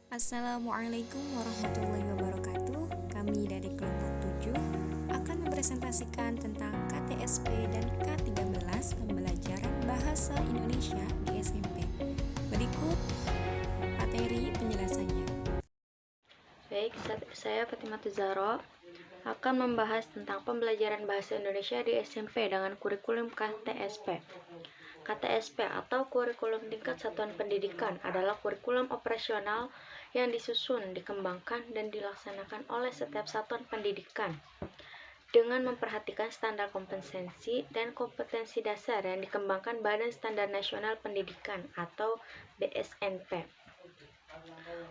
Assalamualaikum warahmatullahi wabarakatuh. Kami dari kelompok 7 akan mempresentasikan tentang KTSP dan K13 pembelajaran bahasa Indonesia di SMP. Berikut materi penjelasannya. Baik, saya Fatimah Zahra akan membahas tentang pembelajaran bahasa Indonesia di SMP dengan kurikulum KTSP. KTSP atau Kurikulum Tingkat Satuan Pendidikan adalah kurikulum operasional yang disusun, dikembangkan, dan dilaksanakan oleh setiap satuan pendidikan dengan memperhatikan standar kompetensi dan kompetensi dasar yang dikembangkan Badan Standar Nasional Pendidikan atau BSNP.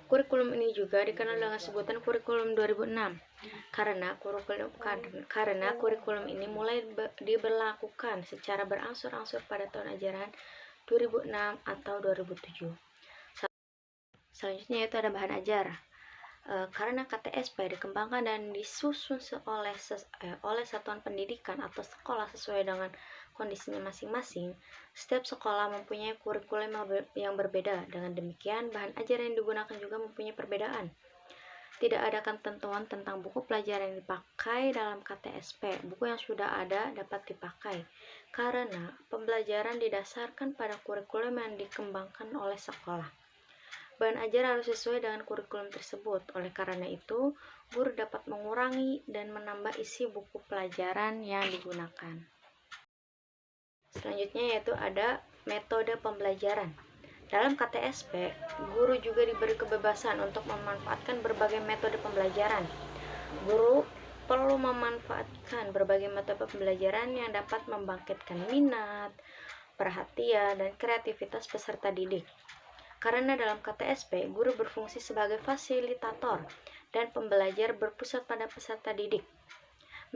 Kurikulum ini juga dikenal dengan sebutan kurikulum 2006 karena kurikulum ini mulai diberlakukan secara berangsur-angsur pada tahun ajaran 2006 atau 2007. Selanjutnya yaitu ada bahan ajar. Karena KTSP dikembangkan dan disusun oleh satuan pendidikan atau sekolah sesuai dengan kondisinya masing-masing, setiap sekolah mempunyai kurikulum yang berbeda. Dengan demikian, bahan ajar yang digunakan juga mempunyai perbedaan. Tidak ada ketentuan tentang buku pelajaran yang dipakai dalam KTSP. Buku yang sudah ada dapat dipakai, karena pembelajaran didasarkan pada kurikulum yang dikembangkan oleh sekolah. Bahan ajar harus sesuai dengan kurikulum tersebut. Oleh karena itu, guru dapat mengurangi dan menambah isi buku pelajaran yang digunakan. Selanjutnya yaitu ada metode pembelajaran. Dalam KTSP, guru juga diberi kebebasan untuk memanfaatkan berbagai metode pembelajaran. Guru perlu memanfaatkan berbagai metode pembelajaran yang dapat membangkitkan minat, perhatian, dan kreativitas peserta didik. Karena dalam KTSP, guru berfungsi sebagai fasilitator dan pembelajar berpusat pada peserta didik.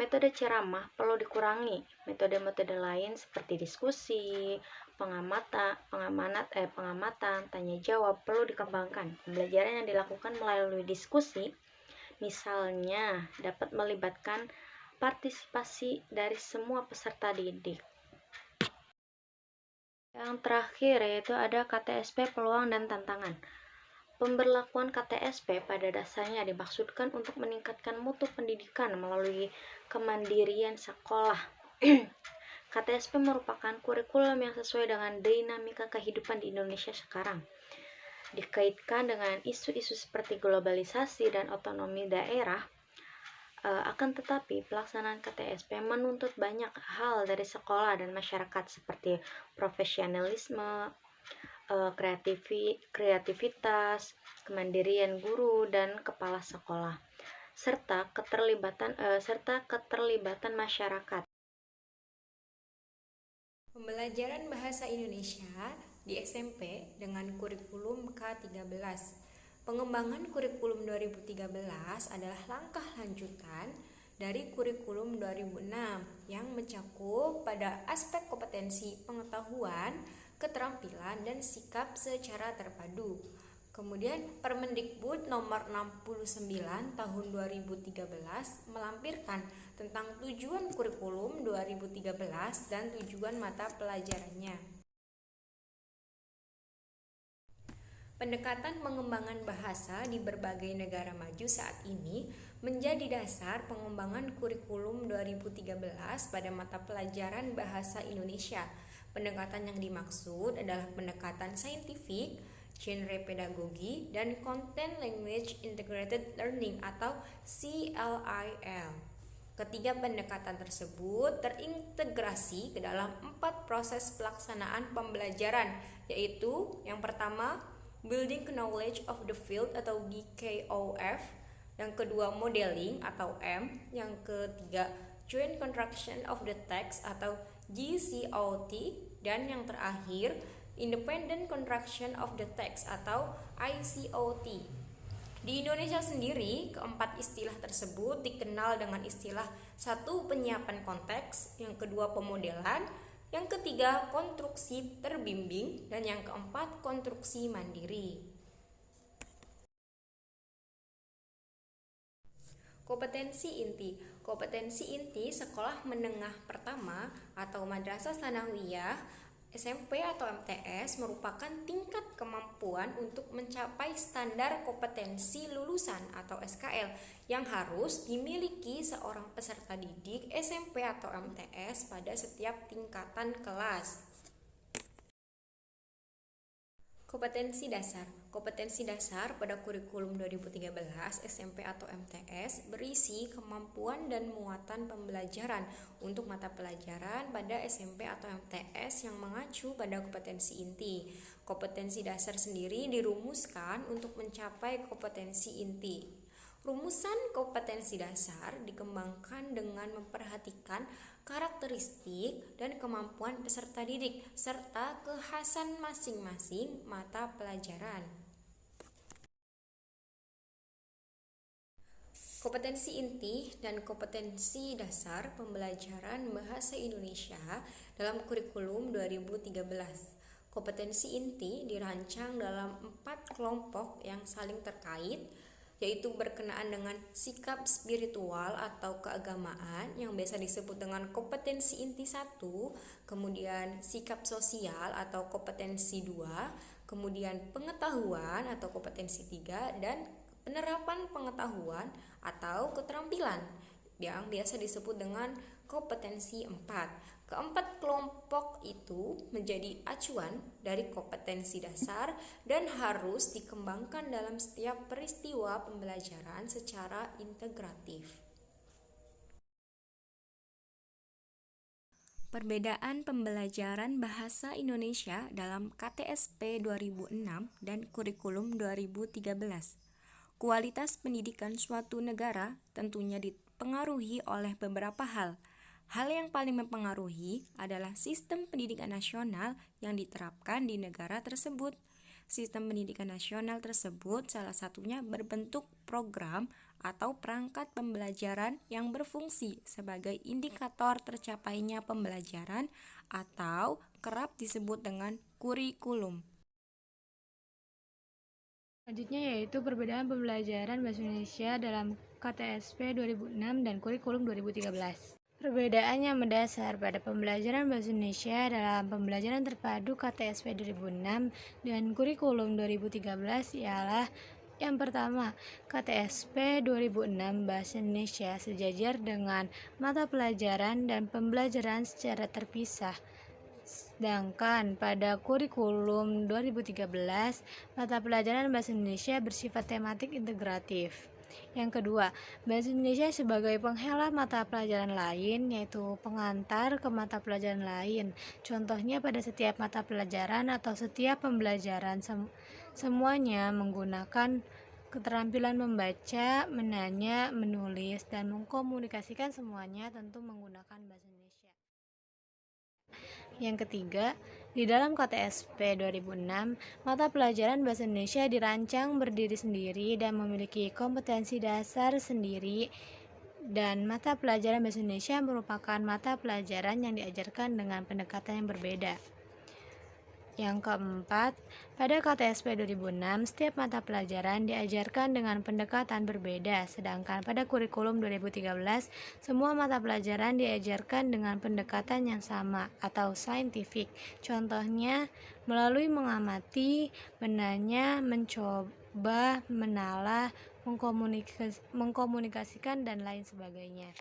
Metode ceramah perlu dikurangi. Metode-metode lain seperti diskusi, pengamatan, tanya jawab perlu dikembangkan. Pembelajaran yang dilakukan melalui diskusi, misalnya, dapat melibatkan partisipasi dari semua peserta didik. Yang terakhir yaitu ada KTSP peluang dan tantangan. Pemberlakuan KTSP pada dasarnya dimaksudkan untuk meningkatkan mutu pendidikan melalui kemandirian sekolah. KTSP merupakan kurikulum yang sesuai dengan dinamika kehidupan di Indonesia sekarang. Dikaitkan dengan isu-isu seperti globalisasi dan otonomi daerah, akan tetapi pelaksanaan KTSP menuntut banyak hal dari sekolah dan masyarakat seperti profesionalisme, kreativitas, kemandirian guru dan kepala sekolah, serta keterlibatan masyarakat. Pembelajaran bahasa Indonesia di SMP dengan kurikulum K13. Pengembangan kurikulum 2013 adalah langkah lanjutan dari kurikulum 2006 yang mencakup pada aspek kompetensi, pengetahuan, keterampilan, dan sikap secara terpadu. Kemudian Permendikbud nomor 69 tahun 2013 melampirkan tentang tujuan kurikulum 2013 dan tujuan mata pelajarannya. Pendekatan pengembangan bahasa di berbagai negara maju saat ini menjadi dasar pengembangan kurikulum 2013 pada mata pelajaran bahasa Indonesia. Pendekatan yang dimaksud adalah pendekatan saintifik, genre pedagogi, dan Content Language Integrated Learning atau CLIL. Ketiga pendekatan tersebut terintegrasi ke dalam 4 proses pelaksanaan pembelajaran, yaitu yang pertama, Building Knowledge of the Field atau BKOF, yang kedua Modeling atau M, yang ketiga Joint Construction of the Text atau GCOT, dan yang terakhir Independent Construction of the Text atau ICOT. Di Indonesia sendiri, keempat istilah tersebut dikenal dengan istilah satu penyiapan konteks, yang kedua pemodelan, yang ketiga konstruksi terbimbing, dan yang keempat konstruksi mandiri. Kompetensi inti sekolah menengah pertama atau madrasah tsanawiyah SMP atau MTS merupakan tingkat kemampuan untuk mencapai standar kompetensi lulusan atau SKL yang harus dimiliki seorang peserta didik SMP atau MTS pada setiap tingkatan kelas. Kompetensi dasar. Kompetensi dasar pada kurikulum 2013 SMP atau MTS berisi kemampuan dan muatan pembelajaran untuk mata pelajaran pada SMP atau MTS yang mengacu pada kompetensi inti. Kompetensi dasar sendiri dirumuskan untuk mencapai kompetensi inti. Rumusan kompetensi dasar dikembangkan dengan memperhatikan karakteristik dan kemampuan peserta didik serta kekhasan masing-masing mata pelajaran. Kompetensi inti dan kompetensi dasar pembelajaran bahasa Indonesia dalam kurikulum 2013. Kompetensi inti dirancang dalam 4 kelompok yang saling terkait, yaitu berkenaan dengan sikap spiritual atau keagamaan yang biasa disebut dengan kompetensi inti 1, kemudian sikap sosial atau kompetensi 2, kemudian pengetahuan atau kompetensi 3, dan penerapan pengetahuan atau keterampilan yang biasa disebut dengan kompetensi 4. Keempat kelompok itu menjadi acuan dari kompetensi dasar dan harus dikembangkan dalam setiap peristiwa pembelajaran secara integratif. Perbedaan pembelajaran bahasa Indonesia dalam KTSP 2006 dan kurikulum 2013. Kualitas pendidikan suatu negara tentunya dipengaruhi oleh beberapa hal. Hal yang paling mempengaruhi adalah sistem pendidikan nasional yang diterapkan di negara tersebut. Sistem pendidikan nasional tersebut salah satunya berbentuk program atau perangkat pembelajaran yang berfungsi sebagai indikator tercapainya pembelajaran atau kerap disebut dengan kurikulum. Selanjutnya yaitu perbedaan pembelajaran bahasa Indonesia dalam KTSP 2006 dan kurikulum 2013. Perbedaan yang mendasar pada pembelajaran bahasa Indonesia dalam pembelajaran terpadu KTSP 2006 dan kurikulum 2013 ialah yang pertama, KTSP 2006 Bahasa Indonesia sejajar dengan mata pelajaran dan pembelajaran secara terpisah. Sedangkan pada kurikulum 2013, mata pelajaran Bahasa Indonesia bersifat tematik integratif. Yang kedua, Bahasa Indonesia sebagai penghela mata pelajaran lain, yaitu pengantar ke mata pelajaran lain. Contohnya pada setiap mata pelajaran atau setiap pembelajaran semuanya menggunakan keterampilan membaca, menanya, menulis, dan mengkomunikasikan semuanya tentu menggunakan Bahasa Indonesia. Yang ketiga, di dalam KTSP 2006, mata pelajaran Bahasa Indonesia dirancang berdiri sendiri dan memiliki kompetensi dasar sendiri, dan mata pelajaran Bahasa Indonesia merupakan mata pelajaran yang diajarkan dengan pendekatan yang berbeda. Yang keempat, pada KTSP 2006, setiap mata pelajaran diajarkan dengan pendekatan berbeda, sedangkan pada kurikulum 2013, semua mata pelajaran diajarkan dengan pendekatan yang sama atau saintifik. Contohnya, melalui mengamati, menanya, mencoba, menalah, mengkomunikasikan, dan lain sebagainya.